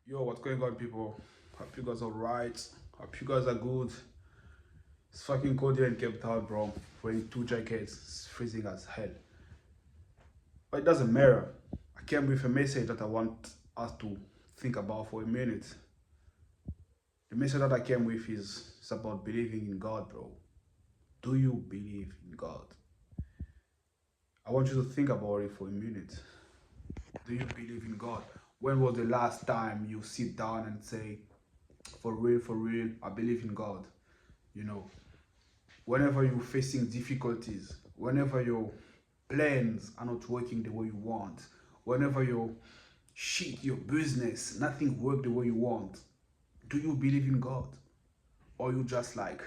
Yo, what's going on, people? Hope you guys are right. Hope you guys are good. It's fucking cold here in Cape Town, bro. Wearing two jackets. It's freezing as hell. But it doesn't matter. I came with a message that I want us to think about for a minute. The message that I came with is about believing in God, bro. Do you believe in God? I want you to think about it for a minute. Do you believe in God? When was the last time you sit down and say, for real, I believe in God? You know, whenever you're facing difficulties, whenever your plans are not working the way you want, whenever your business, nothing work the way you want, do you believe in God? Or you just like,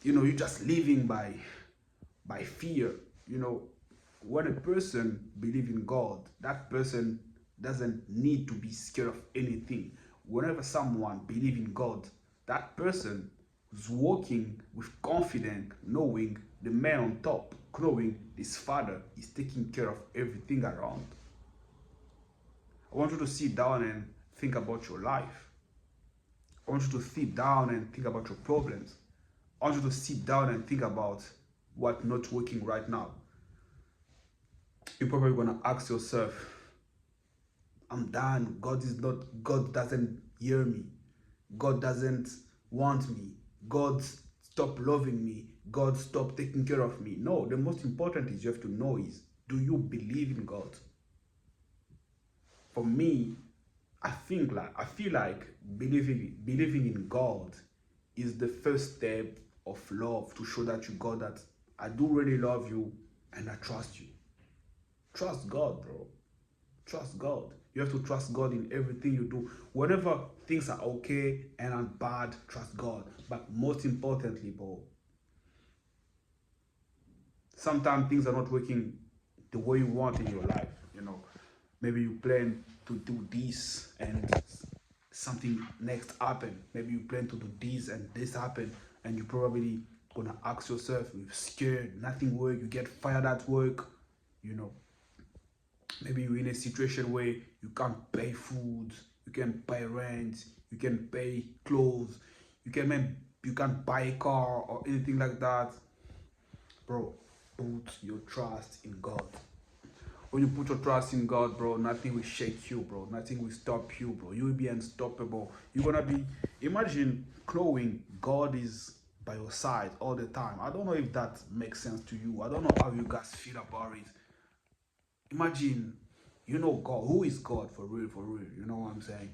you're just living by fear? When a person believe in God, that person doesn't need to be scared of anything. Whenever someone believe in God, that person is walking with confidence, knowing the man on top, knowing this father is taking care of everything around. I want you to sit down and think about your life. I want you to sit down and think about your problems. I want you to sit down and think about what's not working right now. You're probably gonna ask yourself, I'm done. God doesn't hear me. God doesn't want me. God stop loving me. God stop taking care of me. No, the most important is you have to know is, do you believe in God? For me, I feel like believing in God is the first step of love, to show that you God, that I do really love you and I trust you. Trust God, bro. Trust God. You have to trust God in everything you do. Whenever things are okay and are bad, trust God. But most importantly, bro, sometimes things are not working the way you want in your life. Maybe you plan to do this and something next happen. Maybe you plan to do this and this happen, and you probably gonna ask yourself, you're scared, nothing work, you get fired at work. Maybe you're in a situation where you can't pay food, you can't pay rent, you can't pay clothes, you can't buy a car or anything like that. Bro, put your trust in God. When you put your trust in God, bro, nothing will shake you, bro. Nothing will stop you, bro. You will be unstoppable. You're gonna be, imagine knowing God is by your side all the time. I don't know if that makes sense to you. I don't know how you guys feel about it. Imagine, God. Who is God for real, for real? You know what I'm saying?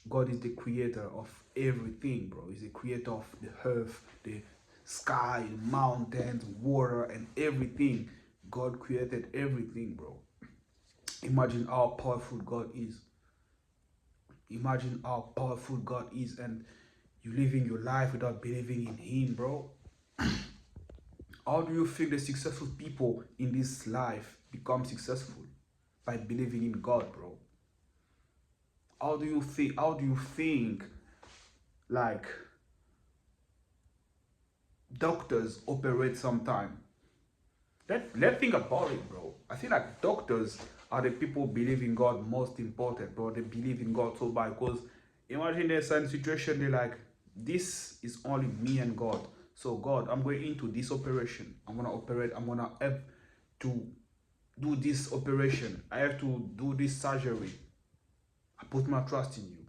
God is the creator of everything, bro. He's the creator of the earth, the sky, the mountains, water, and everything. God created everything, bro. Imagine how powerful God is. Imagine how powerful God is, and you living your life without believing in Him, bro. How do you think the successful people in this life become successful? By believing in God, bro. How do you think like doctors operate sometime? Let's think about it, bro. I feel like doctors are the people believe in God most important, bro. They believe in God so bad, because imagine there's a situation, they're like, this is only me and God. So God, I'm going into this operation. I'm gonna operate. I'm gonna have to do this operation. I have to do this surgery. I put my trust in you.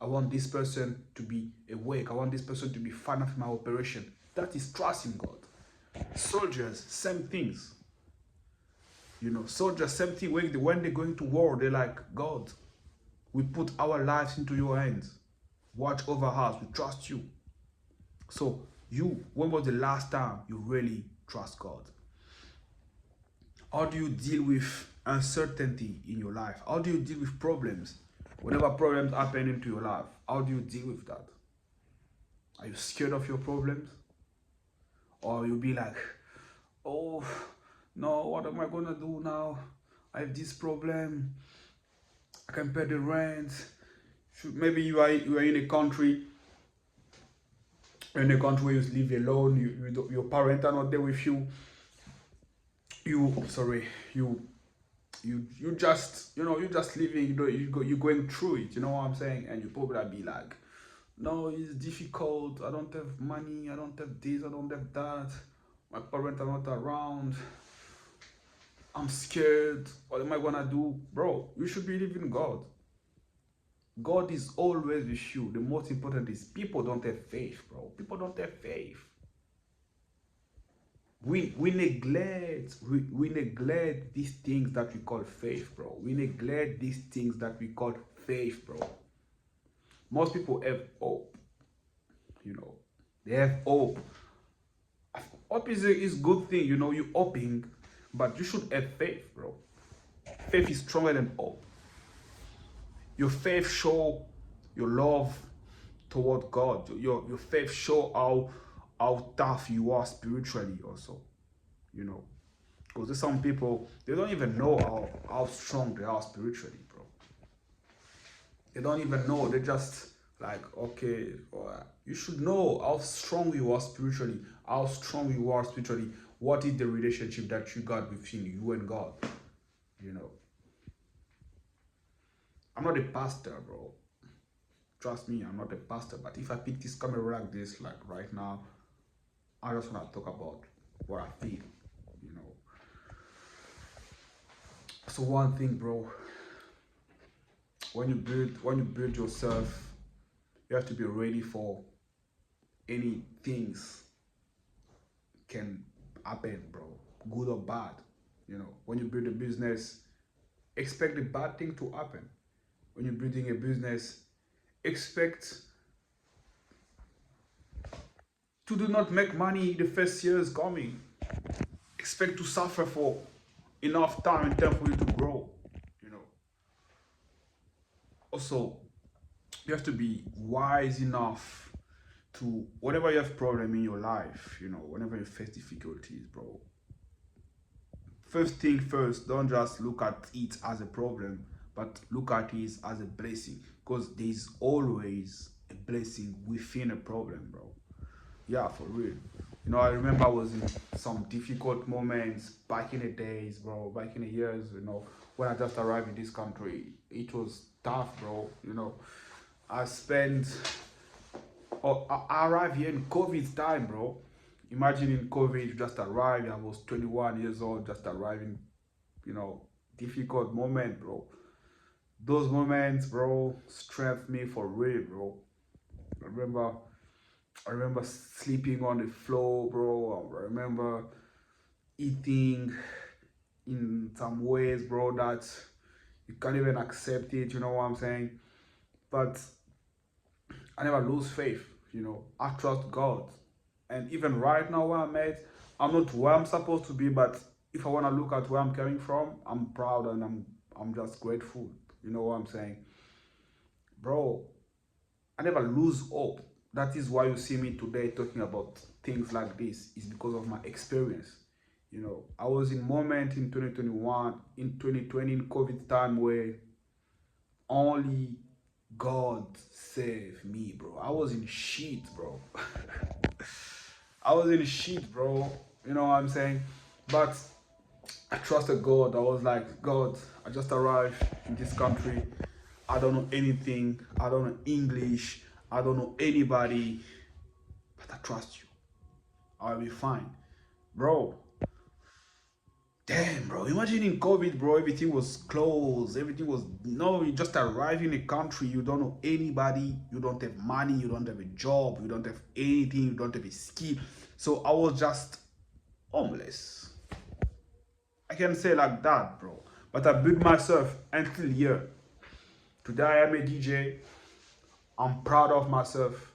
I want this person to be awake. I want this person to be fine of my operation. That is trust in God. Soldiers, same things. Soldiers, same thing. When they're going to war, they're like, God, we put our lives into your hands. Watch over us. We trust you. So when was the last time you really trust God? How do you deal with uncertainty in your life? How do you deal with problems? Whenever problems happen into your life, how do you deal with that? Are you scared of your problems? Or you'll be like, oh, no, what am I gonna do now? I have this problem. I can pay the rent. Maybe you are in a country, where you live alone. Your parents are not there with you. You you just, you just living, you're going through it, you know what I'm saying? And you probably be like, no, it's difficult, I don't have money, I don't have this, I don't have that, my parents are not around, I'm scared, what am I gonna do? Bro, you should believe in God. God is always with you. The most important is people don't have faith, bro. People don't have faith. We neglect these things that we call faith, bro. We neglect these things that we call faith, bro. Most people have hope, they have hope. Hope is good thing, you hoping, but you should have faith, bro. Faith is stronger than hope. Your faith show your love toward God. Your faith show how tough you are spiritually also, because there's some people, they don't even know how strong they are spiritually, bro. They don't even know. They just like, okay, you should know how strong you are spiritually, what is the relationship that you got between you and God, I'm not a pastor, bro. Trust me, I'm not a pastor, but if I pick this camera like this, like right now, I just want to talk about what I feel, So one thing, bro, when you build yourself, you have to be ready for any things can happen, bro, good or bad. When you build a business, expect the bad thing to happen. When you're building a business, expect to do not make money the first years coming. Expect to suffer for enough time and time for you to grow, Also, you have to be wise enough to, whenever you have problem in your life, whenever you face difficulties, bro, first thing first, don't just look at it as a problem, but look at it as a blessing, because there's always a blessing within a problem, bro. Yeah, for real. I remember I was in some difficult moments back in the days, bro, back in the years, when I just arrived in this country. It was tough, bro. I spent, I arrived here in COVID time, bro. Imagine in COVID, you just arrived, I was 21 years old, just arriving, difficult moment, bro. Those moments, bro, strengthened me for real, bro. I remember sleeping on the floor, bro. I remember eating in some ways, bro, that you can't even accept it, you know what I'm saying? But I never lose faith, I trust God. And even right now where I'm at, I'm not where I'm supposed to be, but if I want to look at where I'm coming from, I'm proud and I'm just grateful, you know what I'm saying? Bro, I never lose hope. That is why you see me today talking about things like this, is because of my experience. I was in moment in 2021, in 2020, in COVID time, where only God saved me, bro. I was in shit, bro. I was in shit, bro. You know what I'm saying? But I trusted God. I was like, God, I just arrived in this country. I don't know anything. I don't know English. I don't know anybody. But I trust you. I'll be fine. Bro. Damn, bro. Imagine in COVID, bro, everything was closed. Everything was, no, you just arrive in a country. You don't know anybody. You don't have money. You don't have a job. You don't have anything. You don't have a skill. So I was just homeless. I can say like that, bro. But I built myself until here. Today I am a DJ. I'm proud of myself.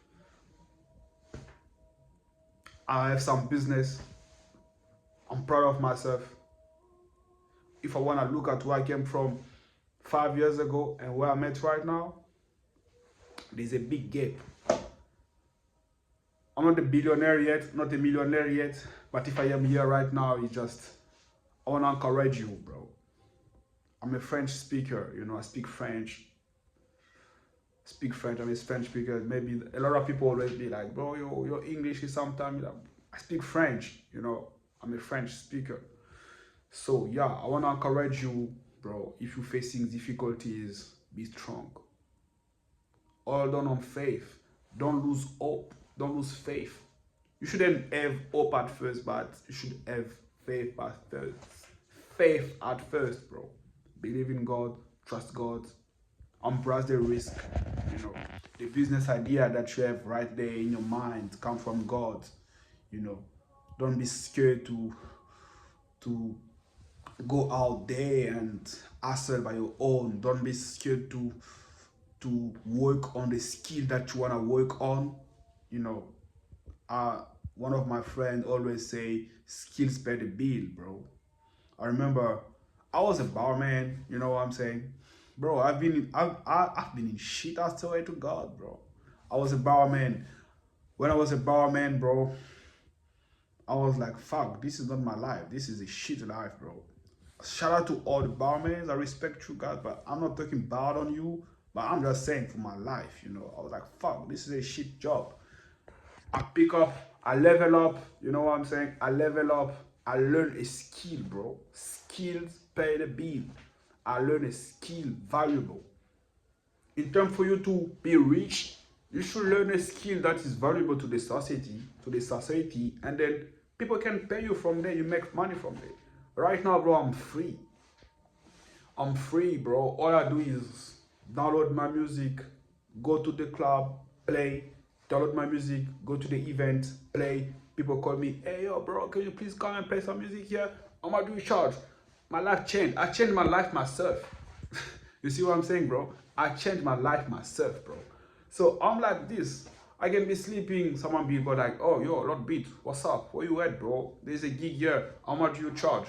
I have some business. I'm proud of myself. If I want to look at where I came from 5 years ago and where I'm at right now, there's a big gap. I'm not a billionaire yet, not a millionaire yet, but if I am here right now, it's just, I want to encourage you, bro. I'm a French speaker, I speak French. I'm a French speaker. Maybe a lot of people always be like, bro, your English is sometimes, I speak French, I'm a French speaker. So yeah, I want to encourage you, bro, if you're facing difficulties, be strong. Hold on faith. Don't lose hope. Don't lose faith. You shouldn't have hope at first, but you should have faith at first. Faith at first, bro. Believe in God, trust God, embrace the risk. You know, the business idea that you have right there in your mind come from God. You know, don't be scared to go out there and hustle by your own. Don't be scared to work on the skill that you want to work on. You know, one of my friends always say skills pay the bill, bro. I remember I was a barman, you know what I'm saying? Bro, I've been in shit, I swear to God, bro. I was a barman. When I was a barman, bro, I was like, fuck, this is not my life. This is a shit life, bro. Shout out to all the barmaids. I respect you guys, but I'm not talking bad on you. But I'm just saying for my life, you know. I was like, fuck, this is a shit job. I pick up, I level up, you know what I'm saying? I level up, I learn a skill, bro. Skills pay the bill. I learn a skill valuable. In terms for you to be rich, you should learn a skill that is valuable to the society, and then people can pay you from there. You make money from there. Right now, bro, I'm free. I'm free, bro. All I do is download my music, go to the club, play, download my music, go to the event, play. People call me, hey, yo, bro, can you please come and play some music here? How much do you charge? My life changed. I changed my life myself. You see what I'm saying, bro? I changed my life myself, bro. So I'm like this. I can be sleeping. Someone be like, oh, yo, Lord Beat, what's up? Where you at, bro? There's a gig here. How much do you charge?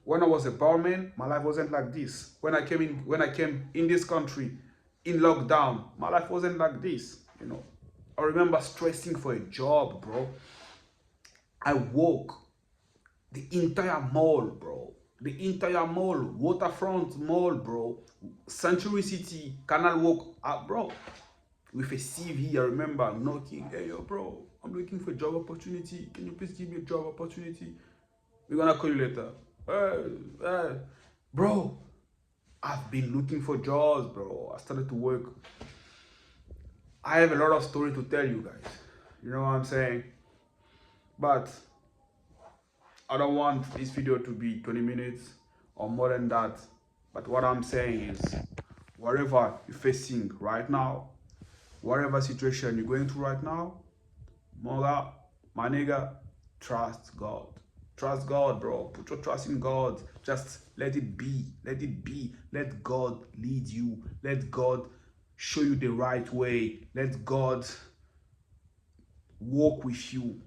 When I was a barman, my life wasn't like this. When I came in this country, in lockdown, my life wasn't like this. You know, I remember stressing for a job, bro. I walk the entire mall, bro. The entire mall, Waterfront Mall, bro. Century City, Canal Walk, bro. With a CV, I remember knocking, hey, yo, bro, I'm looking for a job opportunity. Can you please give me a job opportunity? We're gonna call you later. Bro, I've been looking for jobs, bro. I started to work. I have a lot of story to tell you guys. You know what I'm saying? But I don't want this video to be 20 minutes or more than that. But what I'm saying is, whatever you're facing right now, whatever situation you're going through right now, my nigga, trust God. Trust God, bro. Put your trust in God. Just let it be. Let it be. Let God lead you. Let God show you the right way. Let God walk with you.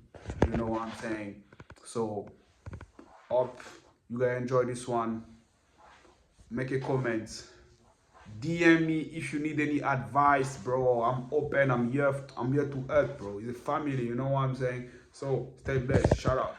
You know what I'm saying? So, hope you guys enjoy this one. Make a comment. DM me if you need any advice, bro. I'm open. I'm here to help, bro. It's a family. You know what I'm saying? So, stay blessed. Shout out.